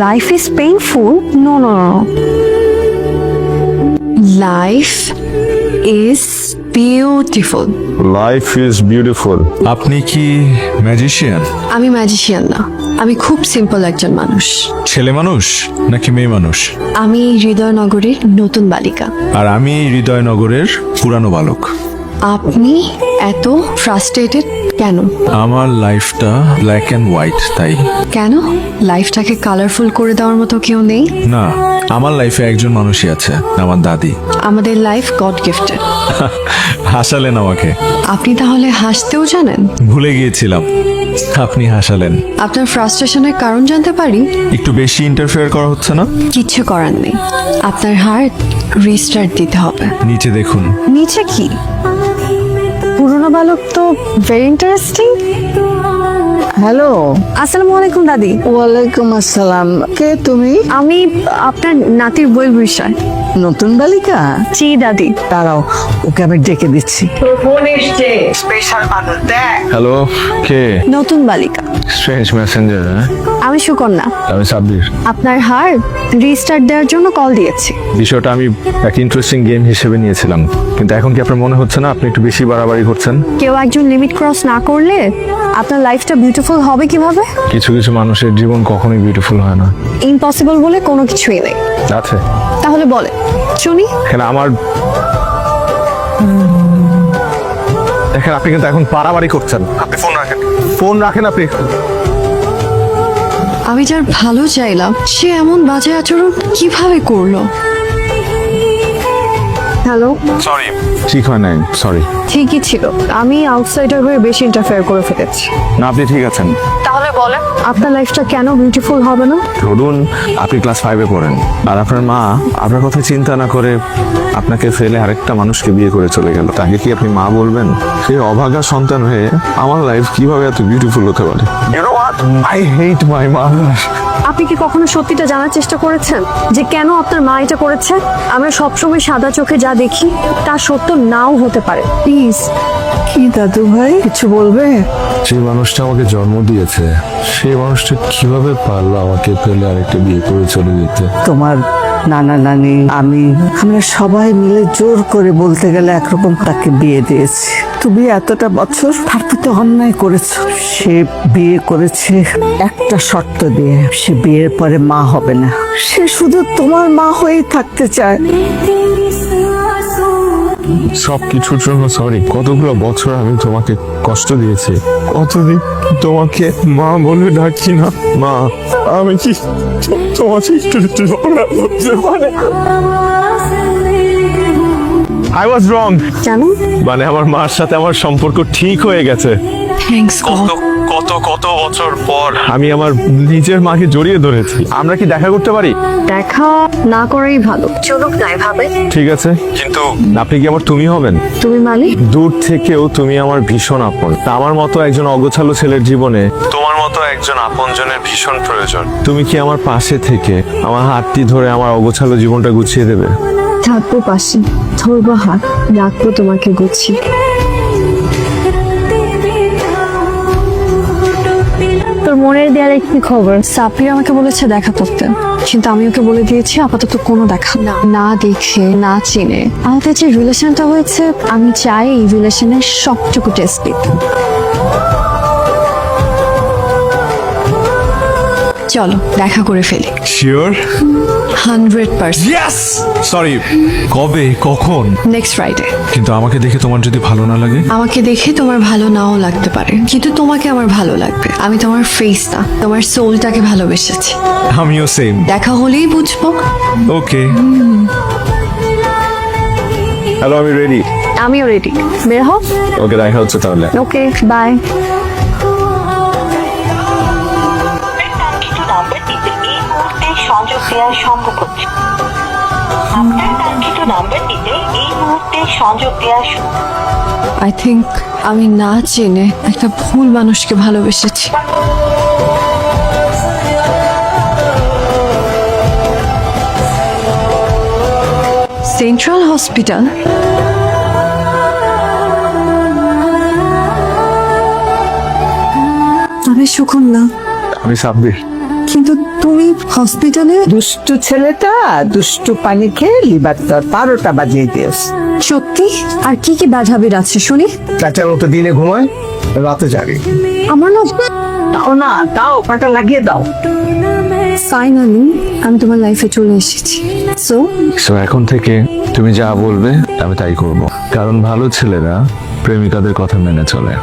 Life is painful? No, no, no. Life is beautiful. Life is beautiful. আপনি কি magician? আমি magician না, আমি খুব সিম্পল একজন মানুষ। ছেলে মানুষ নাকি মেয়ে মানুষ? আমি হৃদয়নগরীর নতুন বালিকা। আর আমি হৃদয়নগরের পুরানো বালক। আপনি এত ফ্রাস্ট্রেটেড কেন? আমার লাইফটা ব্ল্যাক অ্যান্ড হোয়াইট, তাই। কেন? লাইফটাকে কালারফুল করে দেওয়ার মতো কেউ নেই? না, আমার লাইফে একজন মানুষই আছে, আমার দাদি। আমাদের লাইফ গড গিফটেড। হাসালেন আমাকে। আপনি তাহলে হাসতেও জানেন? ভুলে গিয়েছিলাম, আপনি হাসালেন। আপনার ফ্রাস্ট্রেশনের কারণ জানতে পারি? একটু বেশি ইন্টারফেয়ার করা হচ্ছে না? কিচ্ছু করার নেই, আপনার হার্ট রিস্টার্ট দিতে হবে। নিচে দেখুন। নিচে কি? পুরনো বালক তো ভেরি ইন্টারেস্টিং। হ্যালো, আসসালামু আলাইকুম দাদি। ওয়ালাইকুম আসসালাম। কে তুমি? আমি আপনার নাতির বই বিষয়। নতুন বালিকা? জি দাদি। দাঁড়াও, ওকে আমি ডেকে দিচ্ছি। হ্যালো, কে? নতুন বালিকা। Strange Messenger. আমি সুকন্যা। আমি সাব্বির। আপনার হার্ট রিস্টার্ট দেওয়ার জন্য কল দিয়েছি। বিষয়টা আমি একটা ইন্টারেস্টিং গেম হিসেবে নিয়েছিলাম, কিন্তু এখন কি আপনার মনে হচ্ছে না আপনি একটু বেশি বাড়াবাড়ি করছেন? কেউ একজন লিমিট ক্রস না করলে আপনার লাইফটা বিউটিফুল হবে কিভাবে? কিছু কিছু মানুষের জীবন কখনোই বিউটিফুল হয় না। ইম্পসিবল বলে কোনো কিছুই নেই। আছে। তাহলে বলে শুনি। এখানে আমার দেখেন, আপনি কিন্তু এখন বাড়াবাড়ি করছেন। আপনি ফোন রাখেন, ফোন রাখেন আপনি। আমি যার ভালো চাইলাম সে এমন বাজে আচরণ কিভাবে করলো? হ্যালো। সরি, ঠিক হয় নাই, সরি। ঠিকই ছিল, আমি আউটসাইডার হয়ে বেশি ইন্টারফেয়ার করে ফেলেছি। না, আপনি ঠিক আছেন। তাহলে বলেন আপনার লাইফটা কেন বিউটিফুল হবে না? ধরুন আপনি ক্লাস 5-এ পড়েন, আর আপনার মা আপনার কথা চিন্তা না করে আপনাকে ফেলে আরেকটা মানুষকে বিয়ে করে চলে গেল। তাকে কি আপনি মা বলবেন? সেই অভাগা সন্তান হয়ে আমার লাইফ কিভাবে এত বিউটিফুল হতে পারে? You know what? I hate my mother. আপনি কি কখনো সত্যিটা জানার চেষ্টা করেছেন যে কেন আপনার মা এটা করেছে? আমরা সবসময় সাদা চোখে যা দেখি তা সত্য নাও হতে পারে। প্লিজ। কি দাদু ভাই, কিছু বলবে? যে মানুষটা আমাকে জন্ম দিয়েছে, সেই মানুষটা কিভাবে পারলো আমাকে ফেলে আরেকটা বিয়ে করে চলে যেতে? তোমার নানা নানি আমরা সবাই মিলে জোর করে বলতে গেলে একরকম তাকে বিয়ে দিয়েছি। তুমি এতটা বছর তার প্রতি অন্যায় করেছো। সে বিয়ে করেছে একটা শর্ত দিয়ে, সে বিয়ের পরে মা হবে না, সে শুধু তোমার মা হয়েই থাকতে চায়। সবকিছুর জন্য সরি। কতগুলো বছর আমি তোমাকে কষ্ট দিয়েছি, কতদিন তোমাকে মা বলে ডাকি না। মা, আমি কি তোমাকে একটু ঝগড়া করতে পারি? I was wrong. কেন? মানে আমার মার সাথে আমার সম্পর্ক ঠিক হয়ে গেছে। Thanks god. কত কত বছর পর আমি আমার নিজের মাকে জড়িয়ে ধরেছি। আমরা কি দেখা করতে পারি? দেখা না করাই ভালো। চলুক না এভাবে। ঠিক আছে, কিন্তু আপনি কি আমার তুমি হবেন? তুমি মানে? দূর থেকেও তুমি আমার ভীষণ আপন। আমার মতো একজন অগোছালো ছেলের জীবনে তোমার মতো একজন আপনজনের ভীষণ প্রয়োজন। তুমি কি আমার পাশে থেকে আমার হাতটি ধরে আমার অগোছালো জীবনটা গুছিয়ে দেবে? থাকবো পাশে, ধরবো হাত, রাখবো তোমাকে গুছিয়ে। তোর মনের দেয়ালে কি খবর? সাপির আমাকে বলেছে দেখা করতে, কিন্তু আমি ওকে বলে দিয়েছি আপাতত কোনো দেখা না, না দেখে না চিনে। আমাদের যে রিলেশনটা হয়েছে, আমি চাই এই রিলেশনের সবটুকু টেস্ট দিতে। চলো দেখা করে ফেলি। শিওর? 100%। ইয়েস। সরি, কবে, কখন? Next Friday. কিন্তু আমাকে দেখে তোমার যদি ভালো না লাগে? আমাকে দেখে তোমার ভালো নাও লাগতে পারে, কিন্তু তোমাকে আমার ভালো লাগবে। আমি তোমার ফেস না, তোমার সোলটাকে ভালোবেসেছি। আমিও সেম। দেখা হলেই বুঝবো। ওকে। হ্যালো, আমি রেডি। আমিও রেডি, বের হও। ওকে, দেখা হচ্ছে তাহলে। ওকে, বাই। সংযোগ দেওয়া সম্ভব হচ্ছে। আপনার কাঙ্ক্ষিত নাম্বারটিতে এই মুহূর্তে সংযোগ দেওয়া আই থিঙ্ক আমি না জেনে একটা ভুল মানুষকে ভালোবেসেছি। Central hospital. আমি সুকন্যা। আমি সাব্বির। কিন্তু তুমি হসপিটালে। দুষ্টু ছেলেটা দুষ্টু পানি খেয়ে লিভার তোর 12টা বাজিয়ে দিয়েছে। সত্যি? আর কি কি ব্যাড হ্যাবিট আছে শুনি। চাচার মতো দিনে ঘুমায়, রাতে জাগে। আমার না দাও না, দাও, পাটা লাগিয়ে দাও। ফাইনালি আমি তোমার লাইফে চলে এসেছি। সো সো এখন থেকে তুমি যা বলবে আমি তাই করব, কারণ ভালো ছেলেরা প্রেমিকাদের কথা মেনে চলে।